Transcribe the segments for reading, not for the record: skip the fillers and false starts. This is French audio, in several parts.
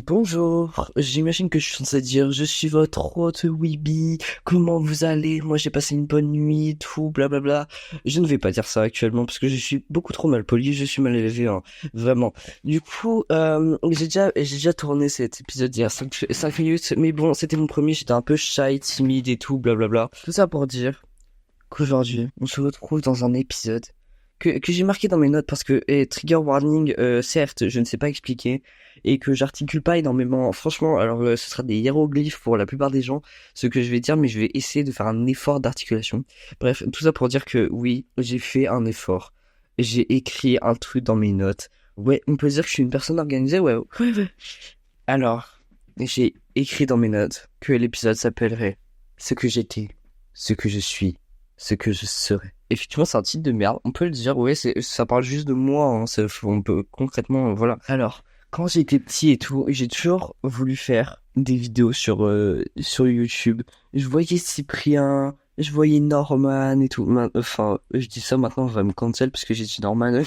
Bonjour, j'imagine que je suis censé dire je suis votre hôte Weeby, comment vous allez? Moi j'ai passé une bonne nuit, tout, blablabla. Je ne vais pas dire ça actuellement parce que je suis beaucoup trop mal poli, je suis mal élevé, hein, vraiment. Du coup, j'ai déjà tourné cet épisode il y a 5 minutes, mais bon, c'était mon premier, j'étais un peu shy, timide et tout, blablabla. Tout ça pour dire qu'aujourd'hui, on se retrouve dans un épisode que j'ai marqué dans mes notes parce que, trigger warning, certes, je ne sais pas expliquer, et que j'articule pas énormément. Franchement, alors ce sera des hiéroglyphes pour la plupart des gens, ce que je vais dire, mais je vais essayer de faire un effort d'articulation. Bref, tout ça pour dire que oui, j'ai fait un effort. J'ai écrit un truc dans mes notes. Ouais, on peut dire que je suis une personne organisée, ouais. Ouais. Alors, j'ai écrit dans mes notes que l'épisode s'appellerait Ce que j'étais, ce que je suis, ce que je serai. Effectivement, c'est un titre de merde. On peut le dire, ouais, ça parle juste de moi, hein. On peut concrètement, voilà. Alors, quand j'étais petit et tout, j'ai toujours voulu faire des vidéos sur YouTube. Je voyais Cyprien, je voyais Norman et tout. Enfin, je dis ça maintenant, on va me cancel parce que j'ai dit Norman.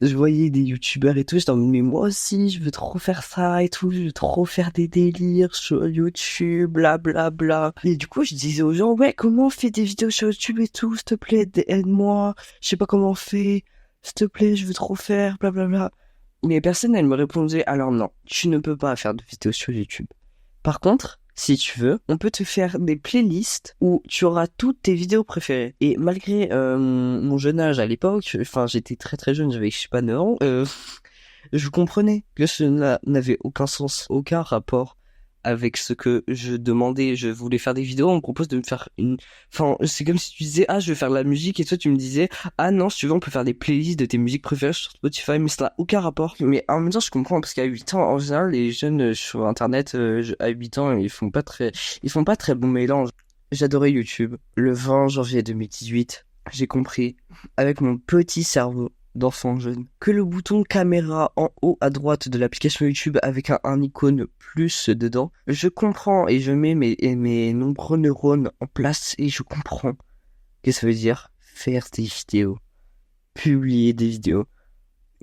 Je voyais des youtubeurs et tout, j'étais en mode, mais moi aussi, je veux trop faire ça et tout, je veux trop faire des délires sur YouTube, blablabla. Bla, bla. Et du coup, je disais aux gens, ouais, comment on fait des vidéos sur YouTube et tout, s'il te plaît, aide-moi, je sais pas comment on fait, s'il te plaît, je veux trop faire, blablabla. Mais personne, elle me répondait, alors non, tu ne peux pas faire de vidéos sur YouTube. Par contre, si tu veux, on peut te faire des playlists où tu auras toutes tes vidéos préférées. Et malgré mon jeune âge à l'époque, enfin j'étais très très jeune, j'avais je sais pas 9 ans, je comprenais que cela n'avait aucun sens, aucun rapport avec ce que je demandais. Je voulais faire des vidéos, on me propose de me faire une... Enfin, c'est comme si tu disais, ah, je veux faire de la musique, et toi, tu me disais, ah non, si tu veux, on peut faire des playlists de tes musiques préférées sur Spotify, mais ça n'a aucun rapport. Mais en même temps, je comprends, parce qu'à 8 ans, en général, les jeunes sur Internet, à 8 ans, ils font pas très bon mélange. J'adorais YouTube. Le 20 janvier 2018, j'ai compris, avec mon petit cerveau, d'enfants jeunes, que le bouton caméra en haut à droite de l'application YouTube avec un icône plus dedans, je comprends et je mets mes nombreux neurones en place et je comprends que ça veut dire faire des vidéos, publier des vidéos.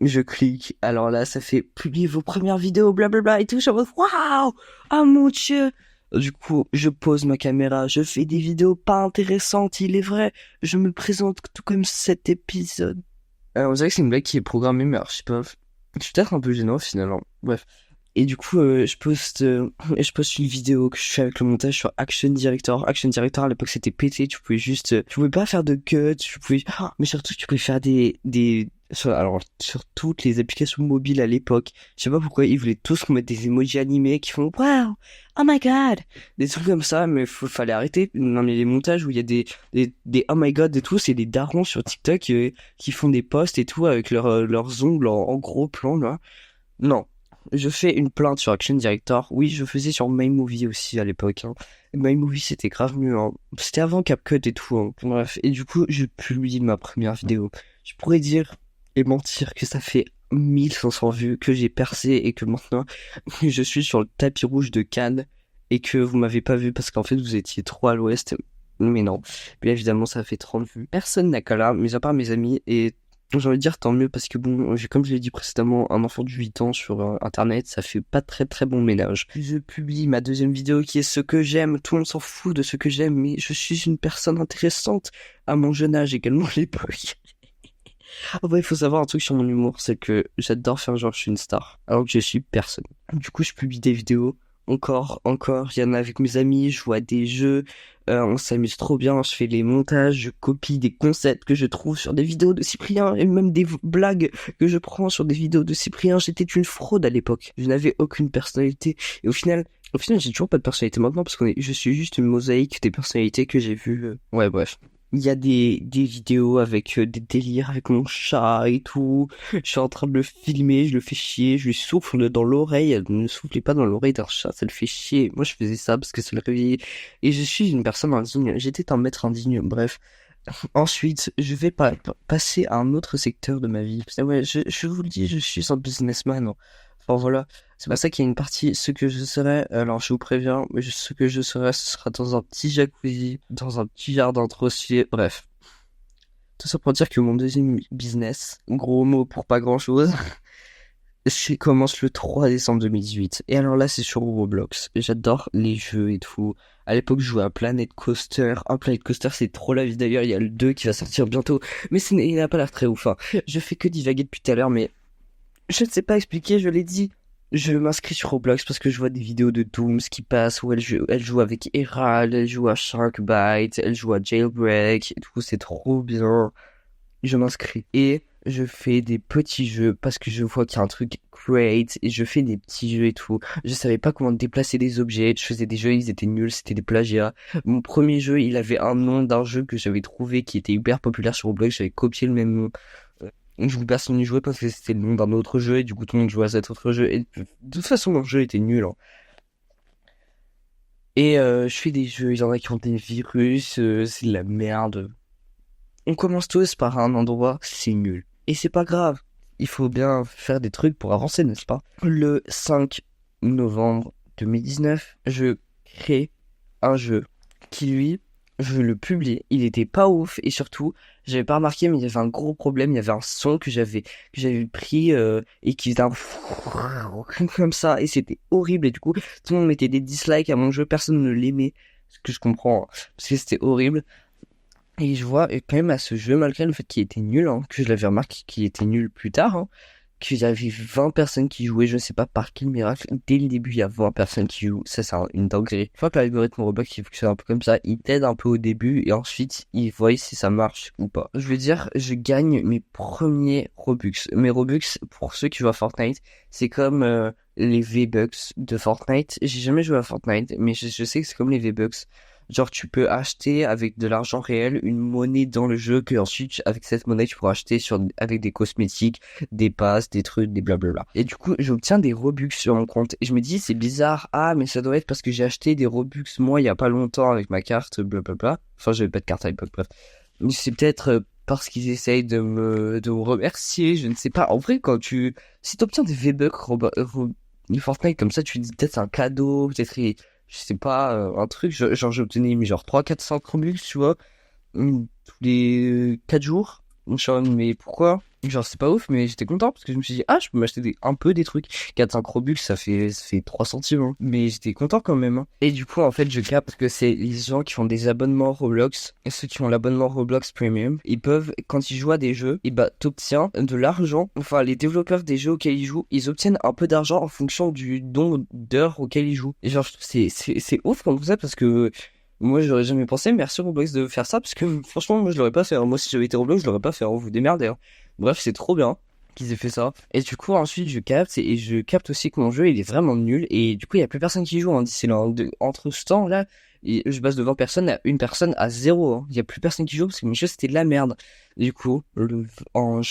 Je clique, alors là ça fait publier vos premières vidéos, blablabla et tout, je suis en mode waouh, ah mon dieu. Du coup, je pose ma caméra, je fais des vidéos pas intéressantes, il est vrai, je me présente tout comme cet épisode. On dirait que c'est une blague qui est programmée, mais alors, je sais pas. Je suis peut-être un peu gênant finalement. Bref. Et du coup, je poste une vidéo que je fais avec le montage sur Action Director. Action Director à l'époque c'était pété. Tu pouvais juste, tu pouvais pas faire de cuts. Tu pouvais, mais surtout tu pouvais faire sur toutes les applications mobiles à l'époque. Je sais pas pourquoi ils voulaient tous mettre des emojis animés qui font wow, oh my god, des trucs comme ça. Mais fallait arrêter. Non mais les montages où il y a des oh my god et tout, c'est des darons sur TikTok qui font des posts et tout avec leurs ongles en gros plan là. Non. Je fais une plainte sur Action Director. Oui, je faisais sur MyMovie aussi à l'époque, hein. MyMovie, c'était grave mieux, hein. C'était avant CapCut et tout, hein. Bref. Et du coup, je publie ma première vidéo. Je pourrais dire et mentir que ça fait 1500 vues, que j'ai percé et que maintenant, je suis sur le tapis rouge de Cannes et que vous m'avez pas vu parce qu'en fait, vous étiez trop à l'ouest. Mais non. Bien évidemment, ça fait 30 vues. Personne n'a qu'à là, mis à part mes amis et j'ai envie de dire tant mieux parce que bon, comme je l'ai dit précédemment, un enfant de 8 ans sur internet, ça fait pas très très bon ménage. Je publie ma deuxième vidéo qui est ce que j'aime, tout le monde s'en fout de ce que j'aime, mais je suis une personne intéressante à mon jeune âge également à l'époque. En vrai, il faut savoir un truc sur mon humour, c'est que j'adore faire genre je suis une star, alors que je suis personne. Du coup, je publie des vidéos, encore, il y en a avec mes amis, je joue à des jeux, on s'amuse trop bien, je fais les montages, je copie des concepts que je trouve sur des vidéos de Cyprien, et même des blagues que je prends sur des vidéos de Cyprien. J'étais une fraude à l'époque, je n'avais aucune personnalité, et au final, j'ai toujours pas de personnalité maintenant, parce je suis juste une mosaïque des personnalités que j'ai vues. Ouais, bref. Il y a des vidéos avec des délires avec mon chat et tout. Je suis en train de le filmer, je le fais chier, je lui souffle dans l'oreille. Ne soufflez pas dans l'oreille d'un chat, ça le fait chier. Moi, je faisais ça parce que ça le réveillait. Et je suis une personne indigne. J'étais un maître indigne, bref. Ensuite, je vais passer à un autre secteur de ma vie. Ouais, je vous le dis, je suis un businessman. Enfin voilà, c'est pas ça qu'il y a une partie, ce que je serai, alors je vous préviens, mais ce que je serai, ce sera dans un petit jacuzzi, dans un petit jardin trossier, bref. Tout ça pour dire que mon deuxième business, gros mot pour pas grand chose, Je commence le 3 décembre 2018. Et alors là, c'est sur Roblox. J'adore les jeux et tout. À l'époque, je jouais à Planet Coaster. Un Planet Coaster, c'est trop la vie. D'ailleurs, il y a le 2 qui va sortir bientôt. Mais il n'a pas l'air très ouf, hein. Je fais que divaguer depuis tout à l'heure, mais je ne sais pas expliquer, je l'ai dit. Je m'inscris sur Roblox parce que je vois des vidéos de Dooms qui passent où elle joue avec Herald, elle joue à Sharkbite, elle joue à Jailbreak et tout, c'est trop bien. Je m'inscris et je fais des petits jeux parce que je vois qu'il y a un truc great et je fais des petits jeux et tout. Je savais pas comment déplacer des objets, je faisais des jeux, ils étaient nuls, c'était des plagiats. Mon premier jeu, il avait un nom d'un jeu que j'avais trouvé qui était hyper populaire sur Roblox, j'avais copié le même nom. Du coup, personne n'y jouait parce que c'était le nom d'un autre jeu et du coup tout le monde jouait à cet autre jeu et de toute façon mon jeu était nul, hein. Et je fais des jeux, il y en a qui ont des virus, c'est de la merde. On commence tous par un endroit, c'est nul. Et c'est pas grave. Il faut bien faire des trucs pour avancer, n'est-ce pas? Le 5 novembre 2019, je crée un jeu qui, lui, je le publie. Il était pas ouf et surtout, j'avais pas remarqué, mais il y avait un gros problème. Il y avait un son que j'avais pris et qui faisait un comme ça et c'était horrible. Et du coup, tout le monde mettait des dislikes à mon jeu, personne ne l'aimait. Ce que je comprends, hein, parce que c'était horrible. Et je vois quand même à ce jeu, malgré le fait qu'il était nul, hein, que je l'avais remarqué qu'il était nul plus tard, hein, qu'il y avait 20 personnes qui jouaient, je sais pas par quel miracle, dès le début il y a 20 personnes qui jouent, ça c'est une dinguerie. Une fois que l'algorithme Roblox il fonctionne un peu comme ça, il t'aide un peu au début et ensuite il voit si ça marche ou pas. Je veux dire, je gagne mes premiers Robux. Mes Robux, pour ceux qui jouent à Fortnite, c'est comme les V-Bucks de Fortnite. J'ai jamais joué à Fortnite, mais je sais que c'est comme les V-Bucks. Genre, tu peux acheter avec de l'argent réel une monnaie dans le jeu que ensuite, avec cette monnaie, tu pourras acheter avec des cosmétiques, des passes, des trucs, des blablabla. Et du coup, j'obtiens des Robux sur mon compte. Et je me dis, c'est bizarre. Ah, mais ça doit être parce que j'ai acheté des Robux, moi, il y a pas longtemps avec ma carte, blablabla. Enfin, j'avais pas de carte à l'époque, bref. Mais c'est peut-être parce qu'ils essayent de me remercier, je ne sais pas. En vrai, si t'obtiens des V-Bucks, Fortnite comme ça, tu te dis peut-être c'est un cadeau, peut-être je sais pas, un truc, genre j'ai obtenu genre 300-400 Robux, tu vois, tous les 4 jours. Donc, je suis en mode, mais pourquoi? Genre c'est pas ouf, mais j'étais content parce que je me suis dit, ah, je peux m'acheter un peu des trucs. 4-5 Robux, ça fait 3 centimes, hein. Mais j'étais content quand même, hein. Et du coup, en fait, je capte que c'est les gens qui font des abonnements Roblox, et ceux qui ont l'abonnement Roblox Premium, ils peuvent, quand ils jouent à des jeux, et bah, t'obtiens de l'argent. Enfin, les développeurs des jeux auxquels ils jouent, ils obtiennent un peu d'argent en fonction du nombre d'heures auxquelles ils jouent. Et genre, je trouve que c'est ouf comme ça parce que moi, j'aurais jamais pensé, merci Roblox de faire ça, parce que franchement, moi, je l'aurais pas fait, hein. Moi, si j'avais été Roblox, je l'aurais pas fait, hein. Vous démerdez, hein. Bref, c'est trop bien qu'ils aient fait ça. Et du coup, ensuite, je capte, et je capte aussi que mon jeu, il est vraiment nul, et du coup, il y a plus personne qui joue, hein. D'ici là, entre ce temps-là, je passe de 20 personnes à une personne à zéro, hein. Il y a plus personne qui joue, parce que mon jeu, c'était de la merde. Du coup, en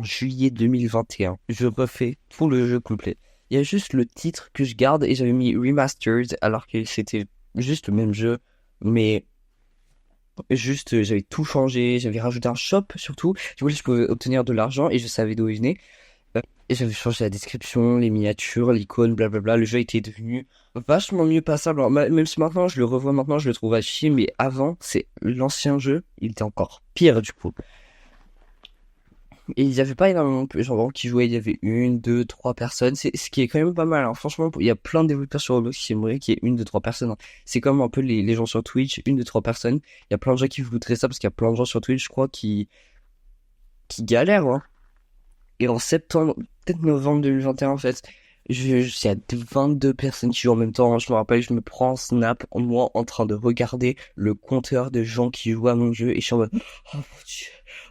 juillet 2021, je refais tout le jeu complet. Il y a juste le titre que je garde, et j'avais mis Remastered, alors que c'était juste le même jeu. Mais juste, j'avais tout changé, j'avais rajouté un shop surtout. Du coup, je pouvais obtenir de l'argent et je savais d'où il venait. Et j'avais changé la description, les miniatures, l'icône, blablabla. Le jeu était devenu vachement mieux passable. Alors, même si maintenant, je le revois maintenant, je le trouve à chier. Mais avant, c'est l'ancien jeu, il était encore pire du coup. Et il n'y avait pas énormément de gens qui jouaient, il y avait une, deux, trois personnes, c'est ce qui est quand même pas mal, hein. Franchement, il y a plein de développeurs sur Roblox qui aimeraient qu'il y ait une, deux, trois personnes, hein. C'est comme un peu les gens sur Twitch, une, deux, trois personnes. Il y a plein de gens qui voudraient ça parce qu'il y a plein de gens sur Twitch, je crois, qui galèrent, hein. Et en septembre, peut-être novembre 2021 en fait, il y a 22 personnes qui jouent en même temps, hein. Je me rappelle, je me prends un snap, moi, en train de regarder le compteur de gens qui jouent à mon jeu et je suis en mode, oh mon dieu.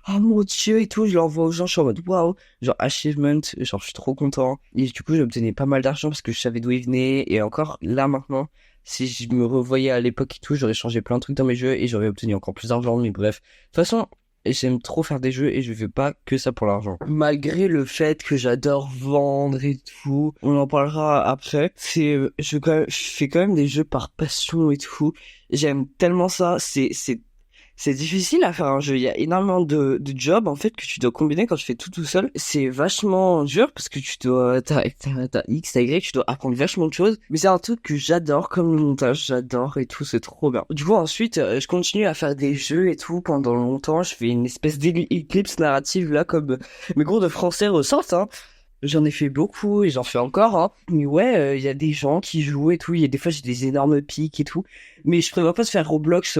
Oh mon dieu et tout, je l'envoie aux gens, je suis en mode waouh, genre achievement, genre je suis trop content. Et du coup j'obtenais pas mal d'argent parce que je savais d'où il venait. Et encore là maintenant, si je me revoyais à l'époque et tout, j'aurais changé plein de trucs dans mes jeux et j'aurais obtenu encore plus d'argent. Mais bref, de toute façon, j'aime trop faire des jeux et je fais pas que ça pour l'argent. Malgré le fait que j'adore vendre et tout, on en parlera après. Je fais quand même des jeux par passion et tout. J'aime tellement ça, c'est difficile à faire un jeu. Il y a énormément de jobs, en fait, que tu dois combiner quand tu fais tout seul. C'est vachement dur parce que t'as X, t'as Y, tu dois apprendre vachement de choses. Mais c'est un truc que j'adore, comme le montage, j'adore et tout, c'est trop bien. Du coup, ensuite, je continue à faire des jeux et tout pendant longtemps. Je fais une espèce d'éclipse narrative, là, comme mes cours de français ressortent, hein. J'en ai fait beaucoup et j'en fais encore, hein. Mais ouais, il y a des gens qui jouent et tout. Il y a des fois, j'ai des énormes pics et tout. Mais je préfère pas se faire Roblox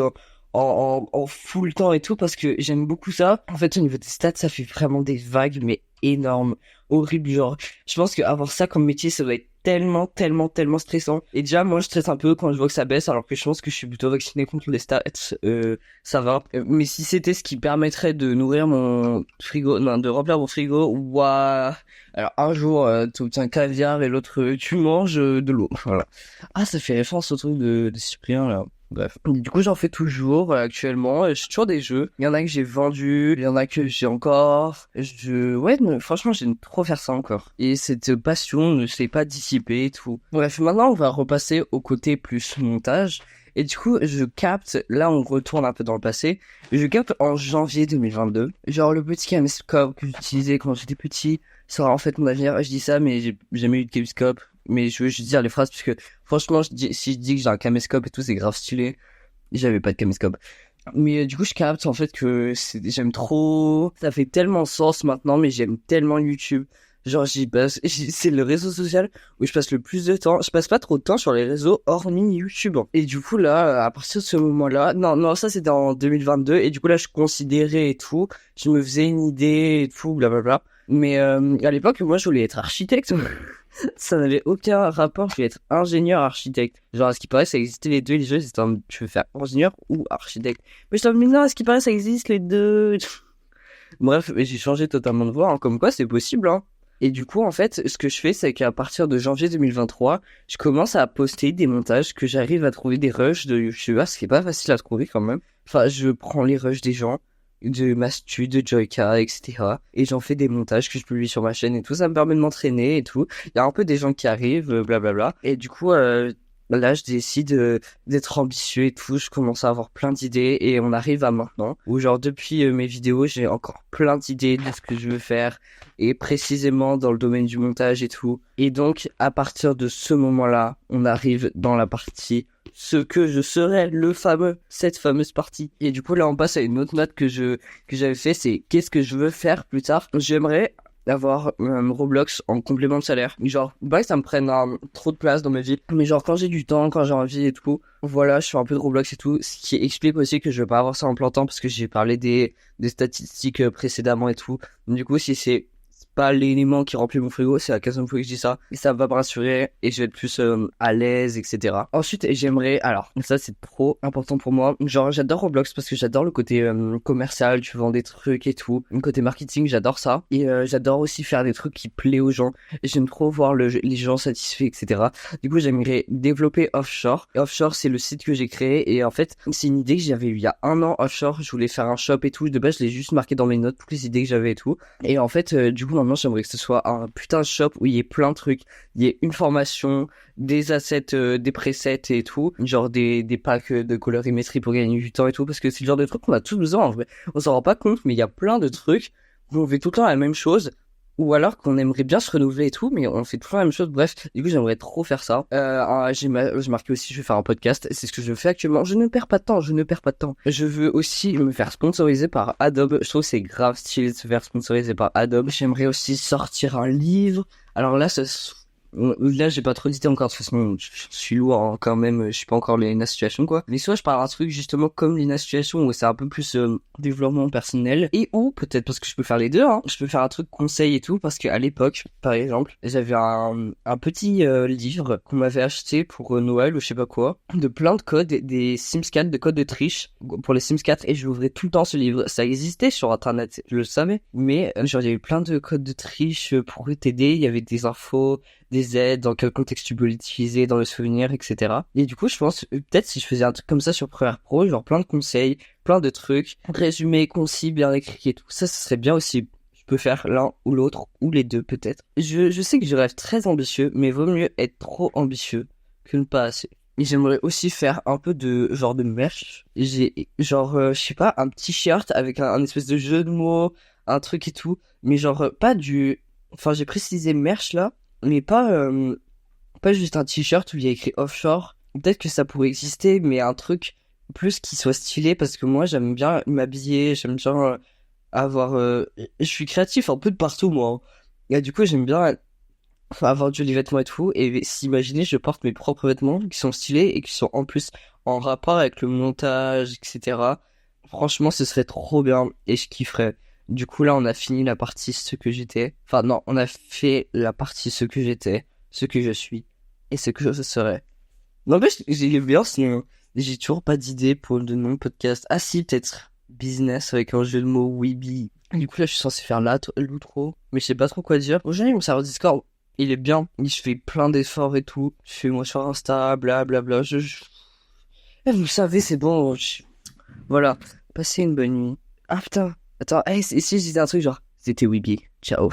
en full temps et tout parce que j'aime beaucoup ça. En fait, au niveau des stats, ça fait vraiment des vagues, mais énormes, horribles. Genre, je pense qu'avoir ça comme métier, ça doit être tellement, tellement, tellement stressant. Et déjà, moi, je stresse un peu quand je vois que ça baisse, alors que je pense que je suis plutôt vacciné contre les stats. Ça va. Mais si c'était ce qui permettrait de nourrir mon frigo, non, de remplir mon frigo, ouah. Alors, un jour, tu obtiens caviar et l'autre, tu manges de l'eau. Voilà. Ah, ça fait référence au truc de Cyprien, là. Bref. Du coup, j'en fais toujours actuellement. J'ai toujours des jeux. Il y en a que j'ai vendus, il y en a que j'ai encore. Ouais, franchement, j'aime trop faire ça encore. Et cette passion ne s'est pas dissipée et tout. Bref, maintenant, on va repasser au côté plus montage. Et du coup, je capte, là on retourne un peu dans le passé, je capte en janvier 2022, genre le petit caméscope que j'utilisais quand j'étais petit sera en fait mon avenir. Je dis ça, mais j'ai jamais eu de caméscope. Mais je veux juste dire les phrases, parce que franchement, si je dis que j'ai un caméscope et tout, c'est grave stylé. J'avais pas de caméscope. Mais du coup, je capte en fait que j'aime trop. Ça fait tellement sens maintenant, mais j'aime tellement YouTube. Genre, c'est le réseau social où je passe le plus de temps. Je passe pas trop de temps sur les réseaux hormis YouTube. Et du coup, là, à partir de ce moment-là, non, ça c'était en 2022. Et du coup, là, je considérais et tout. Je me faisais une idée et tout, blablabla. Mais à l'époque, moi, je voulais être architecte. Ça n'avait aucun rapport, je voulais être ingénieur architecte. Genre, à ce qui paraît, ça existait les deux, les jeux, c'était tu veux faire ingénieur ou architecte. Mais je mais non, à ce qui paraît, ça existe les deux. Bref, mais j'ai changé totalement de voie, hein, comme quoi c'est possible, hein. Et du coup, en fait, ce que je fais, c'est qu'à partir de janvier 2023, je commence à poster des montages que j'arrive à trouver des rushs de YouTubeurs, ce qui est pas facile à trouver quand même. Enfin, je prends les rushs des gens, de Mastu, de Joyka, etc. Et j'en fais des montages que je publie sur ma chaîne et tout. Ça me permet de m'entraîner et tout. Il y a un peu des gens qui arrivent, blablabla. Et du coup, là, je décide d'être ambitieux et tout. Je commence à avoir plein d'idées et on arrive à maintenant où genre depuis mes vidéos, j'ai encore plein d'idées de ce que je veux faire et précisément dans le domaine du montage et tout. Et donc, à partir de ce moment-là, on arrive dans la partie ce que je serais, cette fameuse partie. Et du coup, là, on passe à une autre note que j'avais fait, c'est qu'est-ce que je veux faire plus tard. J'aimerais avoir Roblox en complément de salaire. Genre, pas que ça me prenne trop de place dans ma vie, mais genre quand j'ai du temps, quand j'ai envie et tout, voilà, je fais un peu de Roblox et tout, ce qui explique aussi que je vais pas avoir ça en plein temps parce que j'ai parlé des statistiques précédemment et tout. Du coup, si c'est pas l'élément qui remplit mon frigo, c'est la 15e fois que je dis ça, et ça va me rassurer, et je vais être plus à l'aise, etc. Ensuite, j'aimerais, alors, ça c'est trop important pour moi, genre j'adore Roblox parce que j'adore le côté commercial, tu vends des trucs et tout, le côté marketing, j'adore ça, et j'adore aussi faire des trucs qui plaisent aux gens, et j'aime trop voir les gens satisfaits, etc. Du coup, j'aimerais développer Offshore, et Offshore c'est le site que j'ai créé, et en fait, c'est une idée que j'avais eu il y a un an, Offshore, je voulais faire un shop et tout, de base je l'ai juste marqué dans mes notes, toutes les idées que j'avais et tout, et en fait, du coup, maintenant, j'aimerais que ce soit un putain de shop où il y ait plein de trucs. Il y ait une formation, des assets, des presets et tout. Genre des packs de colorimétrie pour gagner du temps et tout. Parce que c'est le genre de trucs qu'on a tous besoin, en vrai. On s'en rend pas compte, mais il y a plein de trucs où on fait tout le temps la même chose. Ou alors qu'on aimerait bien se renouveler et tout, mais on fait toujours la même chose. Bref, du coup, j'aimerais trop faire ça. J'ai marqué aussi, je vais faire un podcast. C'est ce que je fais actuellement. Je ne perds pas de temps, je ne perds pas de temps. Je veux aussi me faire sponsoriser par Adobe. Je trouve que c'est grave stylé de se faire sponsoriser par Adobe. J'aimerais aussi sortir un livre. Alors là, là, j'ai pas trop d'idées encore, de toute façon, je suis lourd hein, quand même, je suis pas encore Lina Situation quoi. Mais soit je parle d'un truc justement comme Lina Situation où c'est un peu plus développement personnel et ou peut-être parce que je peux faire les deux, hein, je peux faire un truc conseil et tout parce qu'à l'époque, par exemple, j'avais un petit livre qu'on m'avait acheté pour Noël ou je sais pas quoi, de plein de codes, des Sims 4, de codes de triche pour les Sims 4 et je l'ouvrais tout le temps ce livre. Ça existait sur internet, je le savais, mais genre il y avait plein de codes de triche pour t'aider, il y avait des infos, des aides, dans quel contexte tu peux l'utiliser, dans le souvenir, etc. Et du coup, je pense, peut-être si je faisais un truc comme ça sur Premiere Pro, genre plein de conseils, plein de trucs, résumé, concis, bien écrit et tout, ça serait bien aussi. Je peux faire l'un ou l'autre, ou les deux peut-être. Je sais que je rêve très ambitieux, mais vaut mieux être trop ambitieux que ne pas assez. Et j'aimerais aussi faire un peu de genre de merch. J'ai genre, je sais pas, un petit shirt avec un espèce de jeu de mots, un truc et tout, mais genre pas du... Enfin, j'ai précisé merch là, mais pas juste un t-shirt où il y a écrit offshore. Peut-être que ça pourrait exister, mais un truc plus qui soit stylé parce que moi j'aime bien m'habiller, j'aime bien avoir. Je suis créatif un peu de partout moi, hein. Et du coup, j'aime bien avoir du les vêtements et tout, et s'imaginer, je porte mes propres vêtements qui sont stylés et qui sont en plus en rapport avec le montage, etc. Franchement, ce serait trop bien et je kifferais. Du coup, là, on a fini la partie ce que j'étais. Enfin, non, on a fait la partie ce que j'étais, ce que je suis et ce que je serais. N'empêche, j'ai bien, sinon, j'ai toujours pas d'idée pour le nom de podcast. Ah si, peut-être business avec un jeu de mots, Weeby. Du coup, là, je suis censé faire l'outro, mais je sais pas trop quoi dire. Aujourd'hui, mon serveur Discord, il est bien. Il se fait plein d'efforts et tout. Je fais moi sur Insta, blablabla. Eh, vous savez, c'est bon. Voilà. Passez une bonne nuit. Ah putain. Attends, hey, si je disais un truc genre, c'était Weeby. Ciao.